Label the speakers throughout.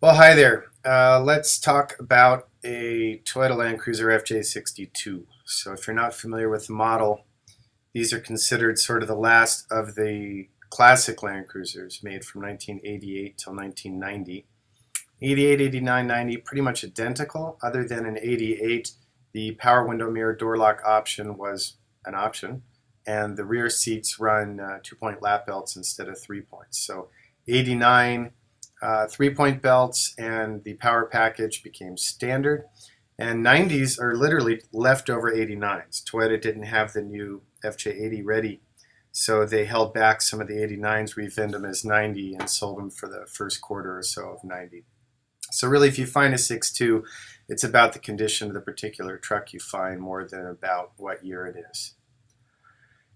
Speaker 1: Well, hi there. Let's talk about a Toyota Land Cruiser FJ62. So if you're not familiar with the model, these are considered sort of the last of the classic Land Cruisers made from 1988 till 1990. 88, 89, 90, pretty much identical, other than in 88, the power window mirror door lock option was an option, and the rear seats run 2-point lap belts instead of 3 points. So 89, 3-point belts and the power package became standard. And 90s are literally leftover 89s. Toyota didn't have the new FJ80 ready, so they held back some of the 89s, revinned them as 90 and sold them for the first quarter or so of 90. So really, if you find a 6.2, it's about the condition of the particular truck you find more than about what year it is.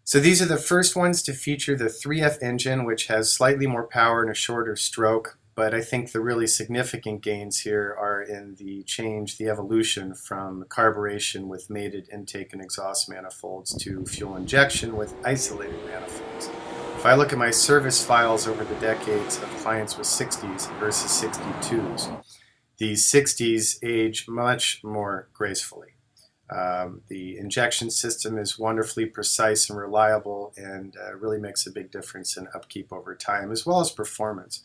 Speaker 1: So these are the first ones to feature the 3F engine, which has slightly more power and a shorter stroke. But I think the really significant gains here are in the change, the evolution from carburation with mated intake and exhaust manifolds to fuel injection with isolated manifolds. If I look at my service files over the decades of clients with 60s versus 62s, the 60s age much more gracefully. The injection system is wonderfully precise and reliable and really makes a big difference in upkeep over time as well as performance.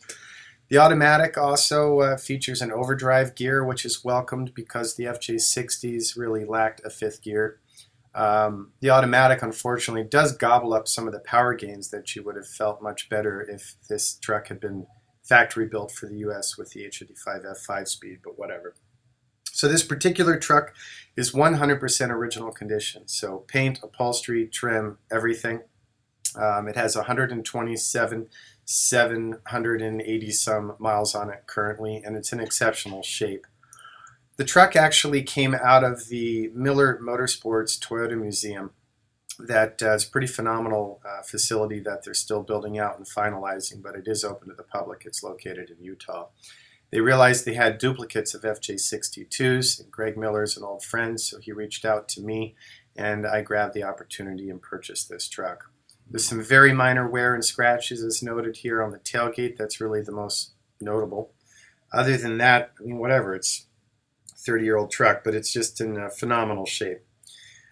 Speaker 1: The automatic also features an overdrive gear, which is welcomed because the FJ60s really lacked a fifth gear. The automatic, unfortunately, does gobble up some of the power gains that you would have felt much better if this truck had been factory built for the US with the H55F 5-speed, but whatever. So this particular truck is 100% original condition. So paint, upholstery, trim, everything. It has 780 some miles on it currently, and it's in exceptional shape. The truck actually came out of the Miller Motorsports Toyota Museum. That is a pretty phenomenal facility that they're still building out and finalizing, but it is open to the public. It's located in Utah. They realized they had duplicates of FJ62s, and Greg Miller's an old friend, so he reached out to me, and I grabbed the opportunity and purchased this truck. There's some very minor wear and scratches as noted here on the tailgate. That's really the most notable. Other than that, I mean, whatever, it's a 30-year-old truck, but it's just in phenomenal shape.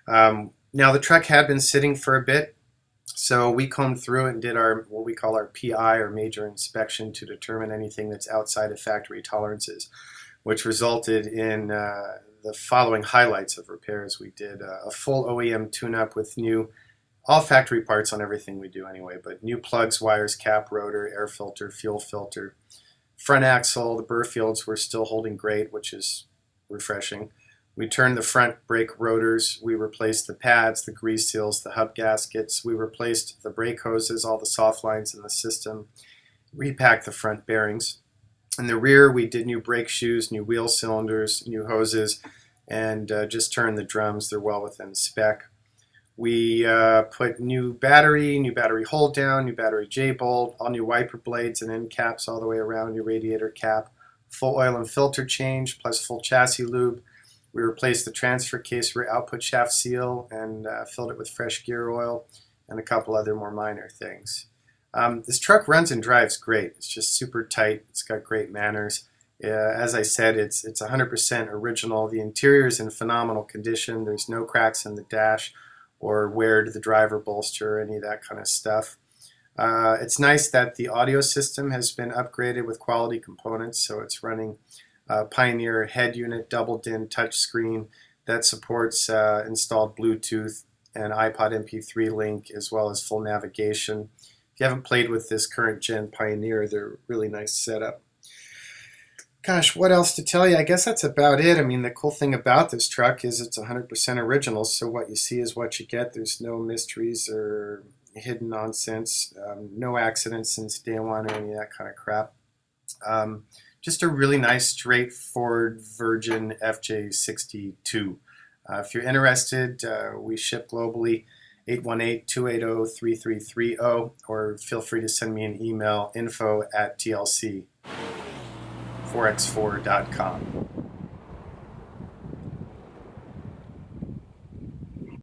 Speaker 1: Now, the truck had been sitting for a bit, so we combed through it and did our what we call our PI, or major inspection, to determine anything that's outside of factory tolerances, which resulted in the following highlights of repairs. We did a full OEM tune-up with new, all factory parts on everything we do anyway, but new plugs, wires, cap, rotor, air filter, fuel filter, front axle. The burr fields were still holding great, which is refreshing. We turned the front brake rotors, we replaced the pads, the grease seals, the hub gaskets, we replaced the brake hoses, all the soft lines in the system, repacked the front bearings. In the rear, we did new brake shoes, new wheel cylinders, new hoses, and just turned the drums. They're well within spec. We put new battery hold down, new battery J-bolt, all new wiper blades and end caps all the way around, new radiator cap, full oil and filter change, plus full chassis lube. We replaced the transfer case rear output shaft seal and filled it with fresh gear oil and a couple other more minor things. This truck runs and drives great. It's just super tight. It's got great manners. As I said, it's 100% original. The interior is in phenomenal condition. There's no cracks in the dash or wear to the driver bolster or any of that kind of stuff. It's nice that the audio system has been upgraded with quality components, so it's running Pioneer head unit, double DIN touchscreen that supports installed Bluetooth and iPod MP3 link, as well as full navigation. If you haven't played with this current gen Pioneer, they're a really nice setup. Gosh, what else to tell you? I guess that's about it. I mean, the cool thing about this truck is it's 100% original, so what you see is what you get. There's no mysteries or hidden nonsense, no accidents since day one or any of that kind of crap. Just a really nice, straightforward Virgin FJ62. If you're interested, we ship globally, 818-280-3330, or feel free to send me an email, info@TLC4x4.com.